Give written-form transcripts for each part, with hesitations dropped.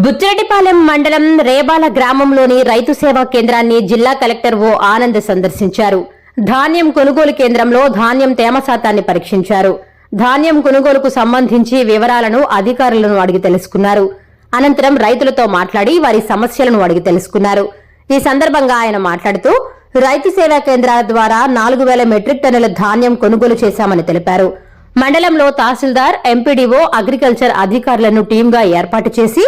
బుచ్చిరెడ్డిపాలెం మండలం రేబాల గ్రామంలోని రైతు సేవా కేంద్రాన్ని జిల్లా కలెక్టర్ ఓ ఆనంద్ సందర్శించారు. ధాన్యం కొనుగోలు కేంద్రంలో ధాన్యం తేమ శాతాన్ని పరీక్షించారు. ధాన్యం కొనుగోలుకు సంబంధించి వివరాలను అధికారులను అడిగి తెలుసుకున్నారు. అనంతరం రైతులతో మాట్లాడి వారి సమస్యలను అడిగి తెలుసుకున్నారు. ఈ సందర్భంగా ఆయన మాట్లాడుతూ రైతు సేవా కేంద్రాల ద్వారా 4000 మెట్రిక్ టన్నుల ధాన్యం కొనుగోలు చేశామని తెలిపారు. మండలంలో తహసీల్దార్, ఎంపీడీఓ, అగ్రికల్చర్ అధికారులను టీంగా ఏర్పాటు చేసి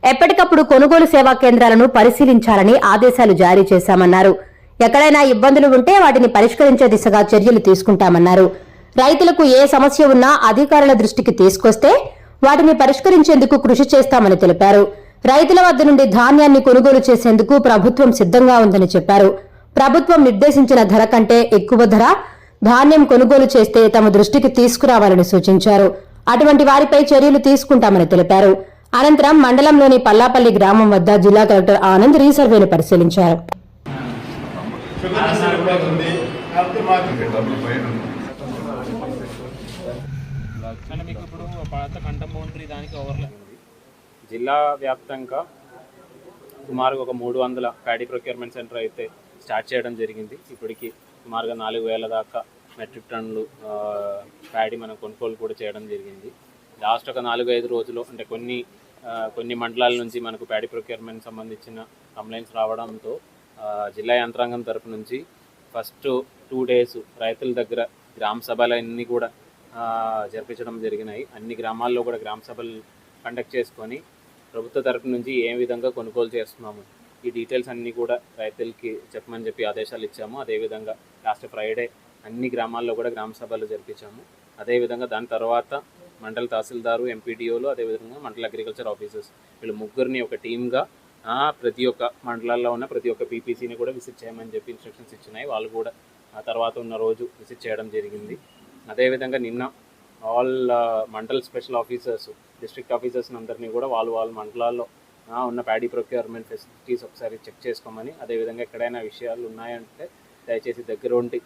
ఎప్పటికప్పుడు కొనుగోలు సేవా కేంద్రాలను పరిశీలించాలని ఆదేశాలు జారీ చేశామన్నారు. ఎక్కడైనా ఇబ్బందులు ఉంటే వాటిని పరిష్కరించే దిశగా చర్యలు తీసుకుంటామన్నారు. రైతులకు ఏ సమస్య ఉన్నా అధికారుల దృష్టికి తీసుకొస్తే వాటిని పరిష్కరించేందుకు కృషి చేస్తామని తెలిపారు. రైతుల వద్ద నుండి ధాన్యాన్ని కొనుగోలు చేసేందుకు ప్రభుత్వం సిద్ధంగా ఉందని చెప్పారు. ప్రభుత్వం నిర్దేశించిన ధర కంటే ఎక్కువ ధర ధాన్యం కొనుగోలు చేస్తే తమ దృష్టికి తీసుకురావాలని సూచించారు. అటువంటి వారిపై చర్యలు తీసుకుంటామని తెలిపారు. అనంతరం మండలంలోని పల్లాపల్లి గ్రామం వద్ద జిల్లా కలెక్టర్ ఆనంద్ రీసర్వేను పరిశీలించారు. జిల్లా వ్యాప్తంగా సుమారుగా ఒక 300 ప్యాడీ ప్రొక్యూర్మెంట్ సెంటర్ అయితే స్టార్ట్ చేయడం జరిగింది. ఇప్పటికి సుమారుగా 4000 దాకా మెట్రిక్ టన్నులు ప్యాడీ మనం కొనుగోలు కూడా చేయడం జరిగింది. లాస్ట్ ఒక 4-5 రోజులు అంటే కొన్ని మండలాల నుంచి మనకు ప్యాడీ ప్రొక్యూర్మెంట్ సంబంధించిన కంప్లైంట్స్ రావడంతో జిల్లా యంత్రాంగం తరపు నుంచి ఫస్ట్ 2 days రైతుల దగ్గర గ్రామ సభలన్నీ కూడా జరిపించడం జరిగినాయి. అన్ని గ్రామాల్లో కూడా గ్రామ సభలు కండక్ట్ చేసుకొని ప్రభుత్వ తరపు నుంచి ఏ విధంగా కొనుగోలు చేస్తున్నాము ఈ డీటెయిల్స్ అన్నీ కూడా రైతులకి చెప్పమని చెప్పి ఆదేశాలు ఇచ్చాము. అదేవిధంగా లాస్ట్ ఫ్రైడే అన్ని గ్రామాల్లో కూడా గ్రామ సభలు జరిపించాము. అదేవిధంగా దాని తర్వాత మండల తహసీల్దారు, ఎంపీడీఓలు, అదేవిధంగా మండల అగ్రికల్చర్ ఆఫీసర్స్ వీళ్ళు ముగ్గురిని ఒక టీమ్గా ప్రతి ఒక్క మండలాల్లో ఉన్న ప్రతి ఒక్క పీపీసీని కూడా విజిట్ చేయమని చెప్పి ఇన్స్ట్రక్షన్స్ ఇచ్చినాయి. వాళ్ళు కూడా ఆ తర్వాత ఉన్న రోజు విజిట్ చేయడం జరిగింది. అదేవిధంగా నిన్న all mandal special officers, district officers అందరినీ కూడా వాళ్ళ మండలాల్లో ఉన్న ప్యాడీ ప్రొక్యూర్మెంట్ ఫెసిలిటీస్ ఒకసారి చెక్ చేసుకోమని, అదేవిధంగా ఎక్కడైనా విషయాలు ఉన్నాయంటే దయచేసి దగ్గర ఉండి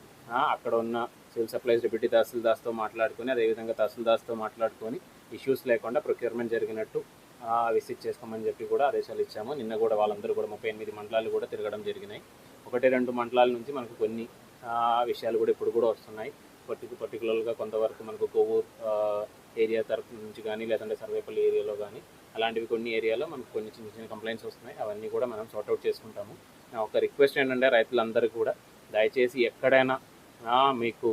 అక్కడ ఉన్న సివిల్ సప్లైస్ డిప్యూటీ తహసీల్దార్స్తో మాట్లాడుకొని, అదేవిధంగా తహసీల్దార్స్తో మాట్లాడుకొని ఇష్యూస్ లేకుండా ప్రొక్యూర్మెంట్ జరిగినట్టు విజిట్ చేసుకోమని చెప్పి కూడా ఆదేశాలు ఇచ్చాము. నిన్న కూడా వాళ్ళందరూ కూడా 38 మండలాలు కూడా తిరగడం జరిగినాయి. 1-2 మండలాల నుంచి మనకు కొన్ని విషయాలు కూడా ఇప్పుడు కూడా వస్తున్నాయి. పర్టికులర్గా కొంతవరకు మనకు కొవ్వూరు ఏరియా తరఫు నుంచి కానీ, లేదంటే సర్వేపల్లి ఏరియాలో కానీ అలాంటివి కొన్ని ఏరియాలో మనకు కొన్ని చిన్న కంప్లైంట్స్ వస్తున్నాయి. అవన్నీ కూడా మనం సార్ట్అవుట్ చేసుకుంటాము. ఒక రిక్వెస్ట్ ఏంటంటే రైతులందరూ కూడా దయచేసి ఎక్కడైనా మీకు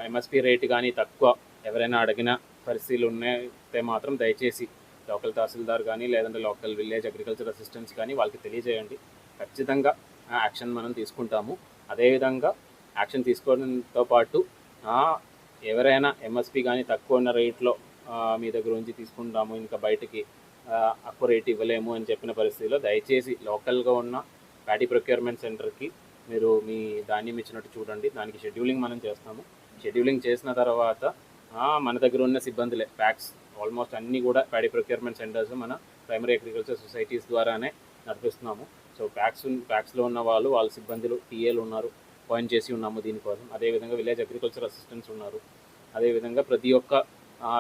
ఎంఎస్పీ రేటు కానీ తక్కువ ఎవరైనా అడిగిన పరిస్థితులు ఉన్నాయితే మాత్రం దయచేసి లోకల్ తహసీల్దార్ కానీ, లేదంటే లోకల్ విలేజ్ అగ్రికల్చర్ అసిస్టెంట్స్ కానీ వాళ్ళకి తెలియజేయండి. ఖచ్చితంగా యాక్షన్ మనం తీసుకుంటాము. అదేవిధంగా యాక్షన్ తీసుకోవడంతో పాటు ఎవరైనా ఎంఎస్పీ కానీ తక్కువ ఉన్న రేట్లో మీ దగ్గర నుంచి తీసుకుంటాము, ఇంకా బయటికి ఎక్కువ రేట్ ఇవ్వలేము అని చెప్పిన పరిస్థితిలో దయచేసి లోకల్గా ఉన్న ప్యాడీ ప్రొక్యూర్మెంట్ సెంటర్కి మీరు మీ ధాన్యం ఇచ్చినట్టు చూడండి. దానికి షెడ్యూలింగ్ మనం చేస్తాము. షెడ్యూలింగ్ చేసిన తర్వాత మన దగ్గర ఉన్న సిబ్బందులే ప్యాక్స్ ఆల్మోస్ట్ అన్నీ కూడా ప్యాడీ ప్రొక్యూర్మెంట్ సెంటర్స్ మన ప్రైమరీ అగ్రికల్చర్ సొసైటీస్ ద్వారానే నడిపిస్తున్నాము. సో ప్యాక్స్లో ఉన్న వాళ్ళ సిబ్బందులు టీఏలు ఉన్నారు, పాయింట్ చేసి ఉన్నాము దీనికోసం. అదేవిధంగా విలేజ్ అగ్రికల్చర్ అసిస్టెంట్స్ ఉన్నారు. అదేవిధంగా ప్రతి ఒక్క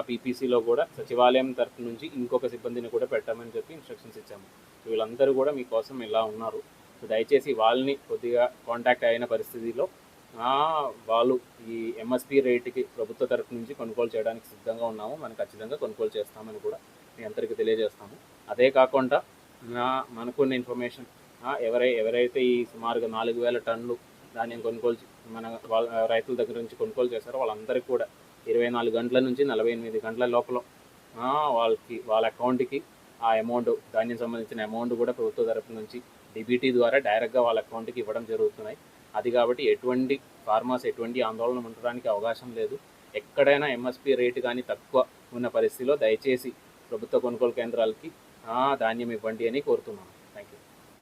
పీపీసీలో కూడా సచివాలయం తరఫు నుంచి ఇంకొక సిబ్బందిని కూడా పెట్టామని చెప్పి ఇన్స్ట్రక్షన్స్ ఇచ్చాము. సో వీళ్ళందరూ కూడా మీకోసం ఇలా ఉన్నారు. సో దయచేసి వాళ్ళని కొద్దిగా కాంటాక్ట్ అయిన పరిస్థితిలో వాళ్ళు ఈ ఎంఎస్పీ రేటుకి ప్రభుత్వ తరఫు నుంచి కొనుగోలు చేయడానికి సిద్ధంగా ఉన్నాము. మనం ఖచ్చితంగా కొనుగోలు చేస్తామని కూడా మీ అందరికీ తెలియజేస్తాము. అదే కాకుండా మనకున్న ఇన్ఫర్మేషన్ ఎవరైతే ఈ సుమారుగా 4000 టన్నులు ధాన్యం కొనుగోలు రైతుల దగ్గర నుంచి కొనుగోలు చేస్తారో వాళ్ళందరికీ కూడా 24 గంటల నుంచి 48 గంటల లోపల వాళ్ళ అకౌంట్కి ఆ అమౌంట్, ధాన్యం సంబంధించిన అమౌంట్ కూడా ప్రభుత్వ తరఫు నుంచి డిబిటీ ద్వారా డైరెక్ట్గా వాళ్ళ అకౌంట్కి ఇవ్వడం జరుగుతున్నాయి. అది కాబట్టి ఎటువంటి ఫార్మర్స్ ఎటువంటి ఆందోళన ఉండడానికి అవకాశం లేదు. ఎక్కడైనా ఎంఎస్పీ రేటు కానీ తక్కువ ఉన్న పరిస్థితిలో దయచేసి ప్రభుత్వ కొనుగోలు కేంద్రాలకి ధాన్యం ఇవ్వండి అని కోరుతున్నాను.